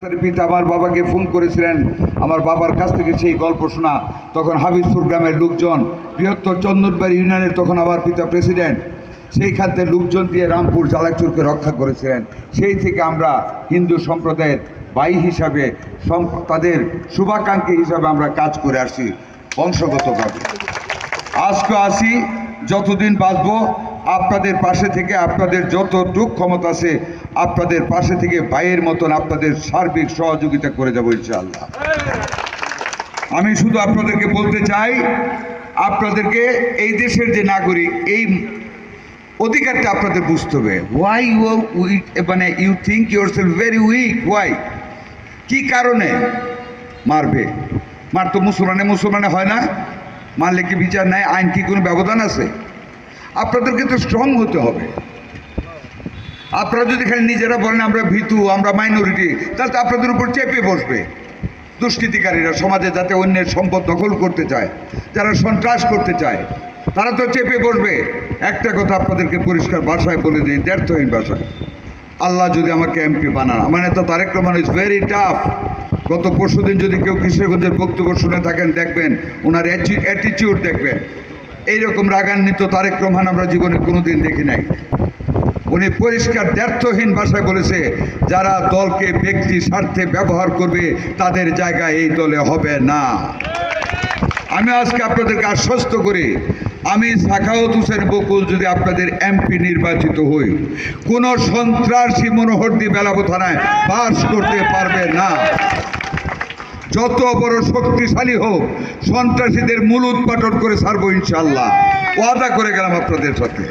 তার পিতা আমার বাবাকে ফোন করেছিলেন, আমার বাবার কাছ থেকে সেই গল্প শোনা। তখন হাবিবপুর গ্রামের লোকজন, বৃহত্তর চন্দনবাড়ি ইউনিয়নের তখন আমার পিতা প্রেসিডেন্ট, সেইখান থেকে লোকজন দিয়ে রামপুর জালাকচুরকে রক্ষা করেছিলেন। সেই থেকে আমরা হিন্দু সম্প্রদায়ের ভাই হিসাবে, তাদের শুভাকাঙ্ক্ষী হিসাবে আমরা কাজ করে আসছি বংশগতভাবে। আজকে আসি, যতদিন বাঁচব আপনাদের পাশে থেকে, আপনাদের যতটুক ক্ষমতা আছে আপনাদের পাশে থেকে ভাইয়ের মতন আপনাদের সার্বিক সহযোগিতা করে যাব ইনশাআল্লাহ। আমি শুধু আপনাদেরকে বলতে চাই, আপনাদেরকে এই দেশের যে নাগরিক, এই অধিকারটা আপনাদের বুঝতে হবে। ওয়াই উইক, মানে you think yourself very weak. Why, কি কারণে মারবে? মার তো মুসলমানে হয় না, মারলে কি বিচার নেয়? আইন কি কোনো ব্যবধান আছে? আপনাদেরকে তো স্ট্রং হতে হবে। আপনারা যদি খালি নিজেরা বলেন আমরা ভীতু, আমরা মাইনরিটি, তাহলে তো আপনাদের উপর চেপে বসবে দুষ্কৃতিকারীরা, সমাজে যাতে অন্যের সম্পদ দখল করতে চায়, যারা সন্ত্রাস করতে চায়, তারা তো চেপে বসবে। একটা কথা আপনাদেরকে পরিষ্কার ভাষায় বলে দিই, দ্ব্যর্থহীন ভাষায়, আল্লাহ যদি আমাকে এমপি বানান, আমার নেতা Tarique Rahman is very tough. গত পরশুদিন যদি কেউ কিশোরগঞ্জের বক্তব্য শুনে থাকেন, দেখবেন ওনার অ্যাটিটিউড দেখবেন। এইরকম রাগান্বিত তারেক রহমান আমরা জীবনে কোনোদিন দেখি নাই। উনি পরিষ্কার দ্ব্যর্থহীন ভাষায় বলেছে, যারা দলকে ব্যক্তি স্বার্থে ব্যবহার করবে তাদের জায়গায় এই দলে হবে না। আমি আজকে আপনাদেরকে আশ্বস্ত করি, আমি সাখাওয়াত হোসেন বকুল যদি আপনাদের এমপি নির্বাচিত হই, কোন সন্ত্রাসী মনোহরদী বেলাবো থানায় বাস করতে পারবে না। যত বড় শক্তিশালী হোক, সন্ত্রাসীদের মূল উৎপাটন করে ছাড়বো ইনশাআল্লাহ। ওয়াদা করে গেলাম আপনাদের সাথে।